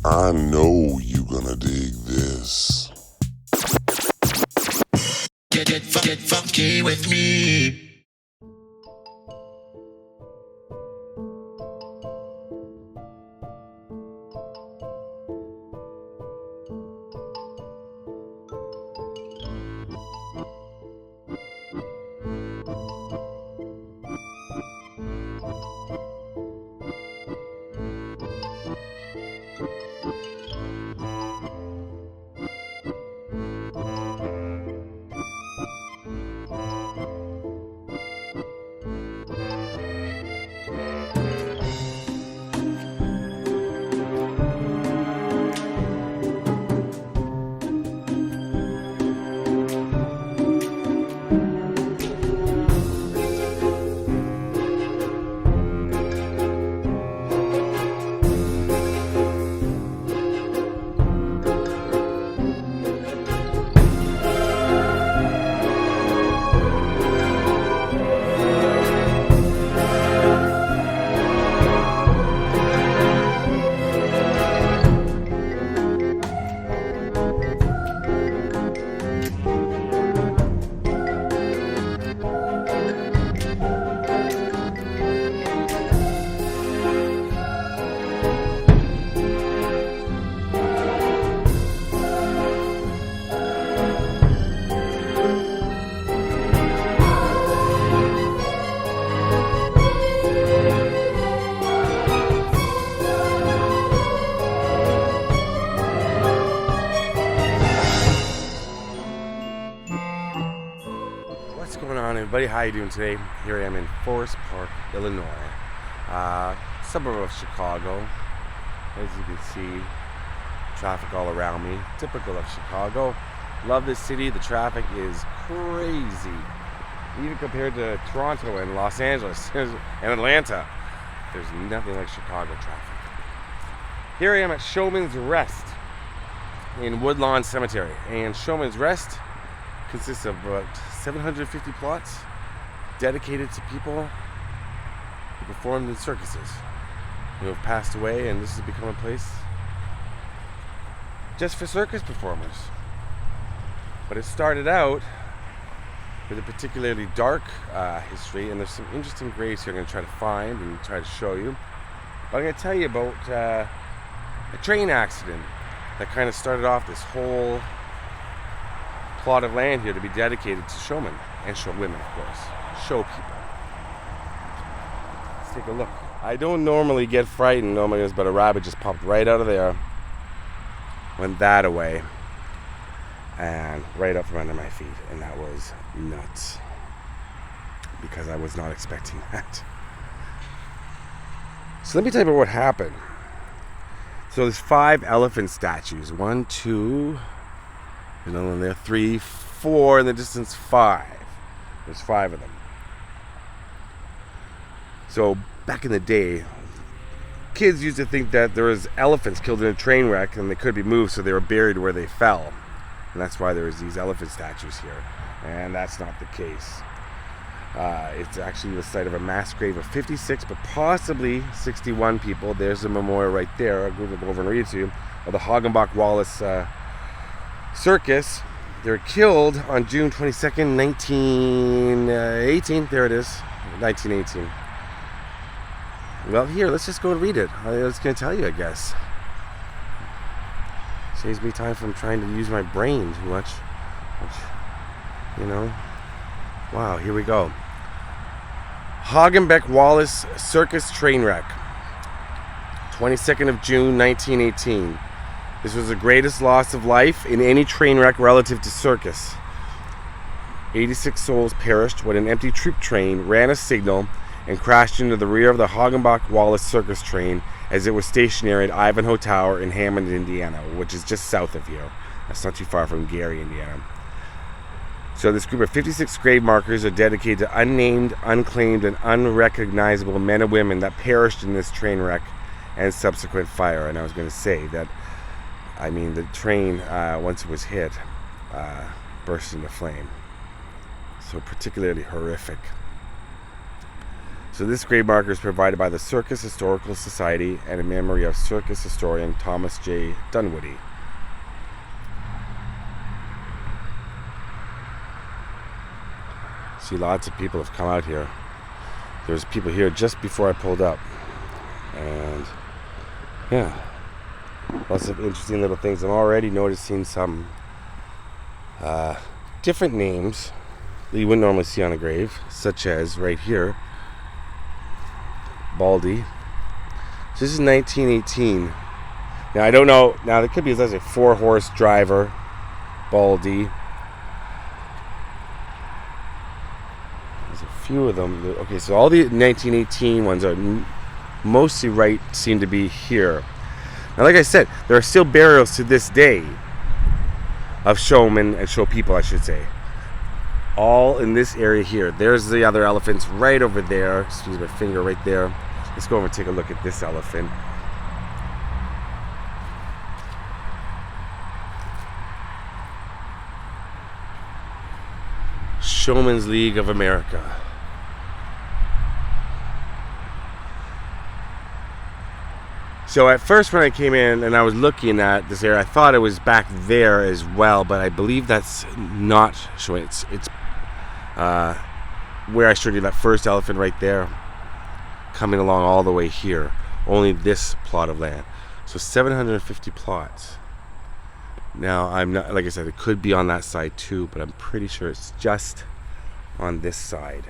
I know you gonna dig this. Get funky with me. What's going on, everybody? How you doing today? Here I am in Forest Park, Illinois, suburb of Chicago. As you can see, traffic all around me, typical of Chicago. Love this city. The traffic is crazy, even compared to Toronto and Los Angeles and Atlanta. There's nothing like Chicago traffic. Here I am at Showman's Rest in Woodlawn Cemetery, and Showman's Rest consists of about 750 plots dedicated to people who performed in circuses, who have passed away, and this has become a place just for circus performers. But it started out with a particularly dark history, and there's some interesting graves here I'm going to try to find and try to show you. But I'm going to tell you about a train accident that kind of started off this whole plot of land here to be dedicated to showmen and showwomen, of course. Show people. Let's take a look. I don't normally get frightened, but a rabbit just popped right out of there, went that away, and right up from under my feet, and that was nuts because I was not expecting that. So let me tell you about what happened. So there's 5 elephant statues. 1, 2, another one there, 3, 4, in the distance 5. There's 5 of them. So back in the day, kids used to think that there was elephants killed in a train wreck and they could be moved, so they were buried where they fell. And that's why there was these elephant statues here. And that's not the case. It's actually the site of a mass grave of 56, but possibly 61 people. There's a memorial right there. I'm going to go over and read it to you. Of the Hagenbeck-Wallace Circus. They were killed on June 22nd, 1918. There it is, 1918. Well, here, let's just go and read it. I was going to tell you, I guess. Saves me time from trying to use my brain too much. Wow, here we go. Hagenbeck-Wallace Circus Train Wreck. 22nd of June, 1918. This was the greatest loss of life in any train wreck relative to circus. 86 souls perished when an empty troop train ran a signal and crashed into the rear of the Hagenbeck-Wallace Circus train as it was stationary at Ivanhoe Tower in Hammond, Indiana, which is just south of here. That's not too far from Gary, Indiana. So this group of 56 grave markers are dedicated to unnamed, unclaimed, and unrecognizable men and women that perished in this train wreck and subsequent fire. And I was going to say that, the train, once it was hit, burst into flame. So particularly horrific. So this grave marker is provided by the Circus Historical Society and in memory of circus historian Thomas J. Dunwoody. See, lots of people have come out here. There's people here just before I pulled up. And yeah, lots of interesting little things. I'm already noticing some different names that you wouldn't normally see on a grave, such as right here, Baldy. So this is 1918. Now I don't know. Now there could be, let's say, 4-horse driver, Baldy. There's a few of them. Okay, so all the 1918 ones are mostly right. Seem to be here. Now, like I said, there are still burials to this day of showmen and show people, I should say. All in this area here. There's the other elephants right over there. Excuse my finger right there. Let's go over and take a look at this elephant. Showmen's League of America. So at first when I came in and I was looking at this area, I thought it was back there as well, but I believe that's not showing. It's where I showed you that first elephant right there, coming along all the way here. Only this plot of land. So 750 plots. Now I'm not, like I said, it could be on that side too, but I'm pretty sure it's just on this side.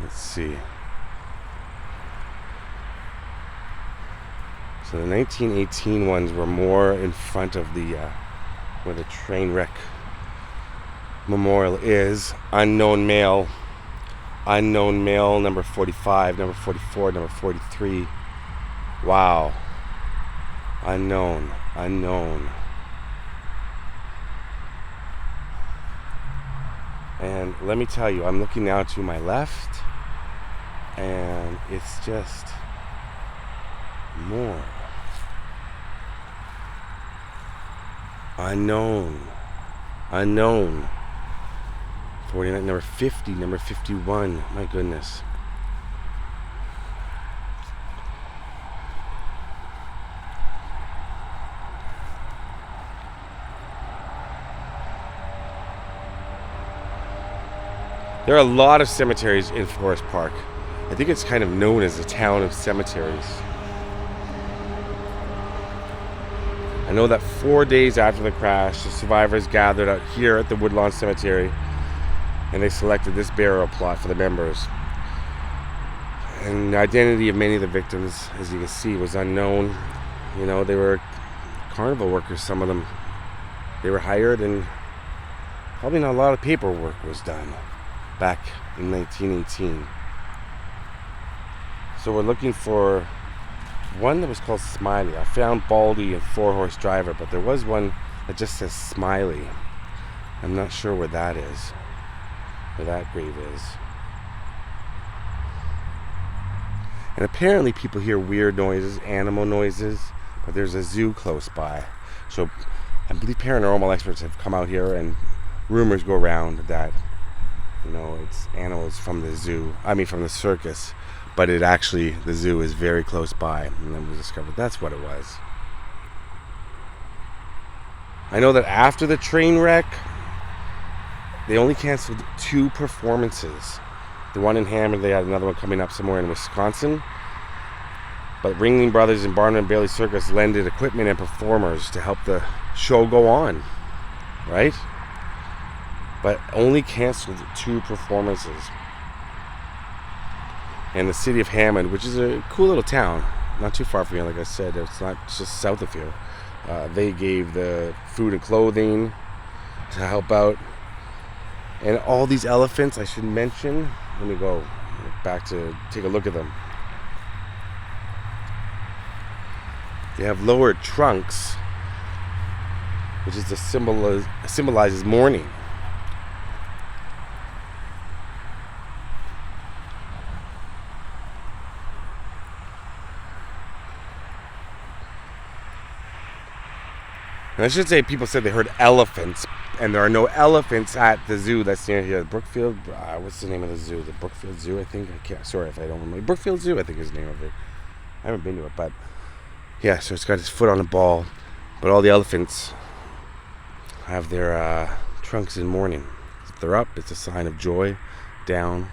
Let's see. So the 1918 ones were more in front of the where the train wreck memorial is. Unknown male, number 45, number 44, number 43. Wow. Unknown. And let me tell you, I'm looking now to my left, and it's just more. Unknown. 49, number 50, number 51. My goodness. There are a lot of cemeteries in Forest Park. I think it's kind of known as the town of cemeteries. I know that 4 days after the crash, the survivors gathered out here at the Woodlawn Cemetery and they selected this burial plot for the members. And the identity of many of the victims, as you can see, was unknown. You know, they were carnival workers, some of them. They were hired, and probably not a lot of paperwork was done back in 1918. So we're looking for one that was called Smiley. I found Baldy and 4-horse driver, but there was one that just says Smiley. I'm not sure where that is, where that grave is. And apparently people hear weird noises, animal noises, but there's a zoo close by. So I believe paranormal experts have come out here, and rumors go around that, you know, it's animals from the zoo, from the circus. But it actually, the zoo is very close by. And then we discovered that's what it was. I know that after the train wreck, they only canceled 2 performances. The one in Hammond, they had another one coming up somewhere in Wisconsin. But Ringling Brothers and Barnum and Bailey Circus lended equipment and performers to help the show go on. Right? But only canceled 2 performances. And the city of Hammond, which is a cool little town, not too far from here, like I said, it's not just south of here. They gave the food and clothing to help out. And all these elephants, I should mention, let me go back to take a look at them. They have lowered trunks, which is symbolizes mourning. And I should say, people said they heard elephants, and there are no elephants at the zoo that's near here. Brookfield, what's the name of the zoo? The Brookfield Zoo, I think. I can't. Sorry if I don't remember. Brookfield Zoo, I think is the name of it. I haven't been to it, but yeah. So it's got his foot on a ball, but all the elephants have their trunks in mourning. If they're up, it's a sign of joy. Down,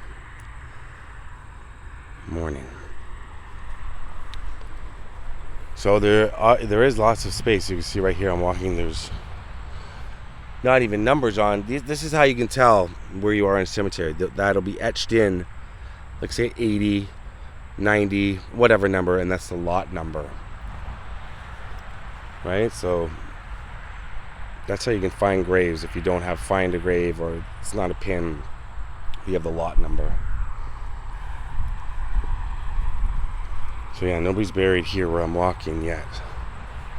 mourning. So there is lots of space. You can see right here I'm walking, there's not even numbers on. This is how you can tell where you are in a cemetery. That'll be etched in, like say 80, 90, whatever number, and that's the lot number. Right? So that's how you can find graves. If you don't have find a grave or it's not a pin, you have the lot number. So yeah, nobody's buried here where I'm walking yet.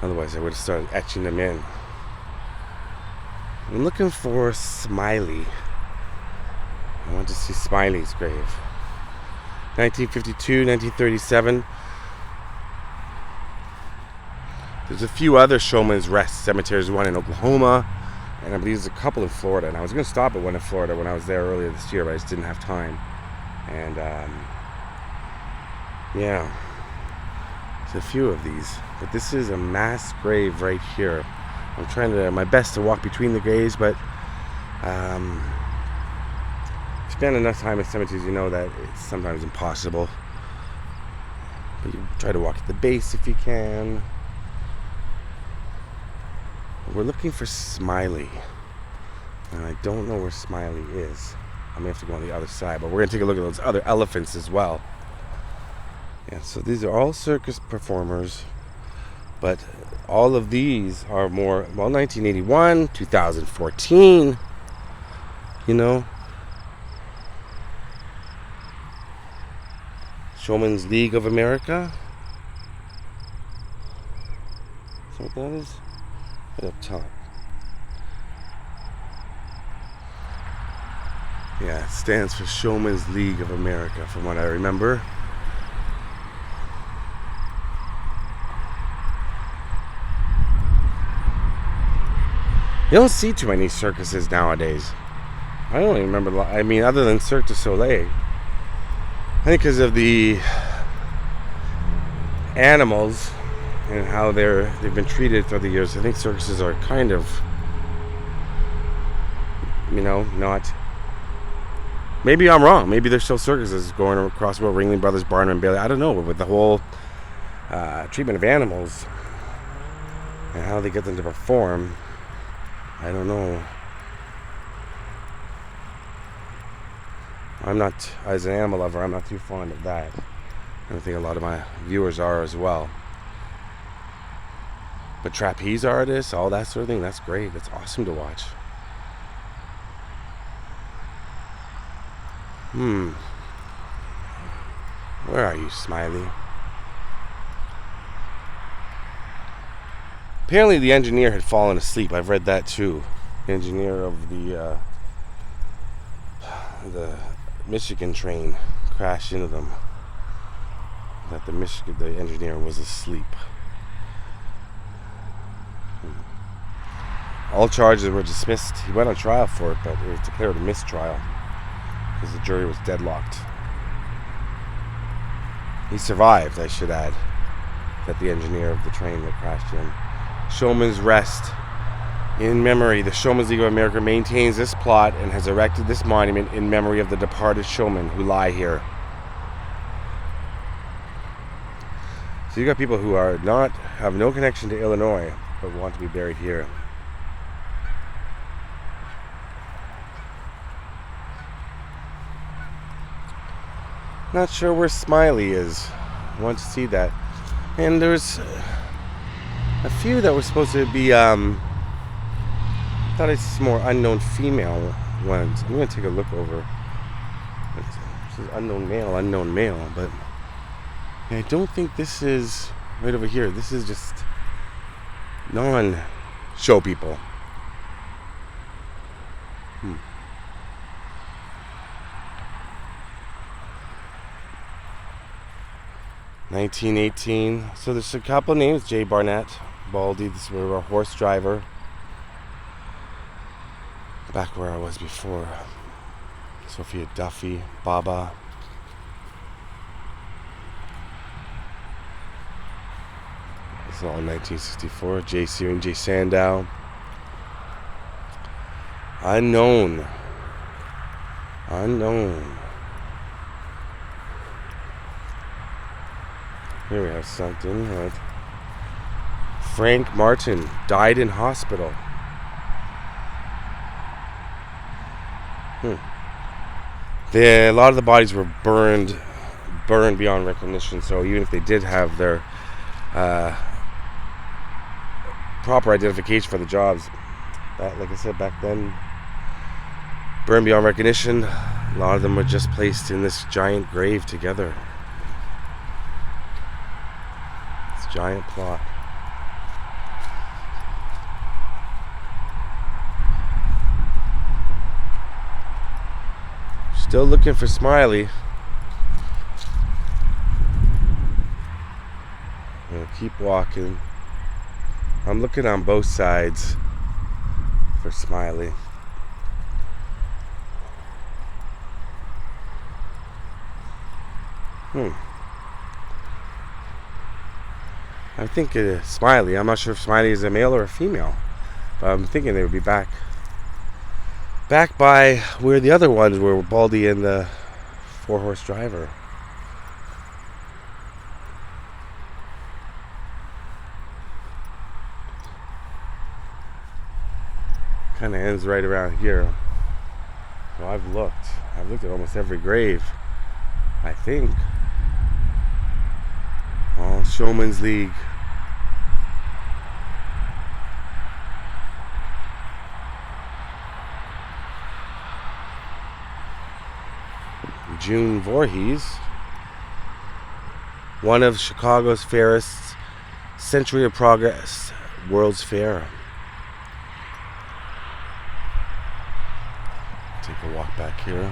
Otherwise I would have started etching them in. I'm looking for Smiley. I want to see Smiley's grave. 1952, 1937. There's a few other Showmen's Rest cemeteries. One in Oklahoma, and I believe there's a couple in Florida. And I was going to stop at one in Florida when I was there earlier this year, but I just didn't have time. And yeah. A few of these, but this is a mass grave right here. I'm trying my best to walk between the graves, but spend enough time in cemeteries, you know that it's sometimes impossible. But you try to walk at the base if you can. We're looking for Smiley, and I don't know where Smiley is. I may have to go on the other side, but we're going to take a look at those other elephants as well. Yeah, so these are all circus performers, but all of these are more, 1981, 2014, you know. Showmen's League of America. Is that what that is? Right up top. Yeah, it stands for Showmen's League of America, from what I remember. You don't see too many circuses nowadays. I don't even remember. I mean, other than Cirque du Soleil. I think because of the animals and how they've been treated through the years. I think circuses are kind of, not. Maybe I'm wrong. Maybe there's still circuses going across the world. Ringling Brothers, Barnum and Bailey. I don't know. But with the whole treatment of animals and how they get them to perform, I don't know. I'm not, as an animal lover, I'm not too fond of that. I don't think a lot of my viewers are as well. But trapeze artists, all that sort of thing, that's great. That's awesome to watch. Where are you, Smiley? Apparently the engineer had fallen asleep. I've read that too. The engineer of the Michigan train crashed into them. That the engineer was asleep. All charges were dismissed. He went on trial for it, but it was declared a mistrial because the jury was deadlocked. He survived, I should add. That the engineer of the train that crashed in. Showmen's Rest. In memory, the Showmen's League of America maintains this plot and has erected this monument in memory of the departed showmen who lie here. So you got people who have no connection to Illinois, but want to be buried here. Not sure where Smiley is. I want to see that. And there's a few that were supposed to be, I thought I see some more unknown female ones. I'm going to take a look over. This is unknown male, but I don't think this is right over here. This is just non-show people. 1918. So there's a couple names: J. Barnett, Baldy. This is where our horse driver. Back where I was before. Sophia Duffy, Baba. This is all 1964. Jay Searing, Jay Sandow. Unknown. Here we have something. Right? Frank Martin died in hospital. A lot of the bodies were burned beyond recognition. So even if they did have their proper identification for the jobs, like I said back then, burned beyond recognition. A lot of them were just placed in this giant grave together. This giant plot. Still looking for Smiley. I'm gonna keep walking. I'm looking on both sides for Smiley. I think Smiley. I'm not sure if Smiley is a male or a female, but I'm thinking they would be back by where the other ones were, Baldy and the 4-horse driver. Kind of ends right around here. So I've looked at almost every grave, I think. All Showmen's League. June Voorhees, one of Chicago's fairest, Century of Progress World's Fair. Take a walk back here.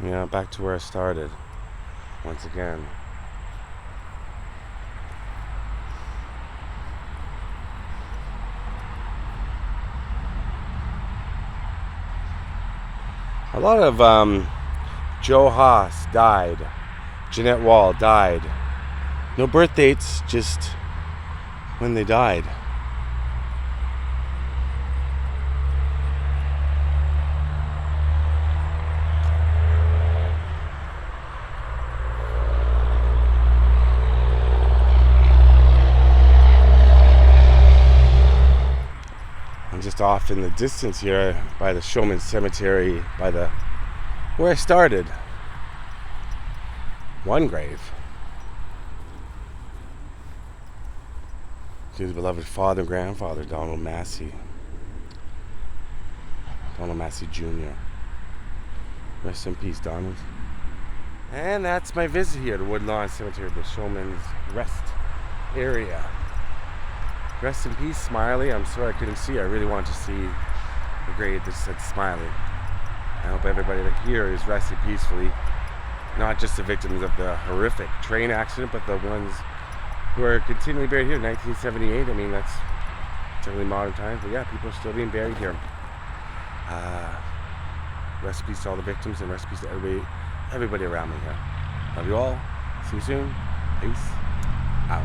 Yeah, back to where I started once again. A lot of Joe Haas died. Jeanette Wall died. No birth dates, just when they died. I'm just off in the distance here by the Showman Cemetery, where I started. One grave. His beloved father and grandfather, Donald Massey Jr. Rest in peace, Donald. And that's my visit here to Woodlawn Cemetery, the Showman's Rest area. Rest in peace, Smiley. I'm sorry I couldn't see. I really wanted to see the grave that said Smiley. I hope everybody that here is rested peacefully. Not just the victims of the horrific train accident, but the ones who are continually buried here in 1978. I mean, that's certainly modern times, but yeah, people are still being buried here. Rest in peace to all the victims, and rest in peace to everybody around me here. Love you all. See you soon. Peace out.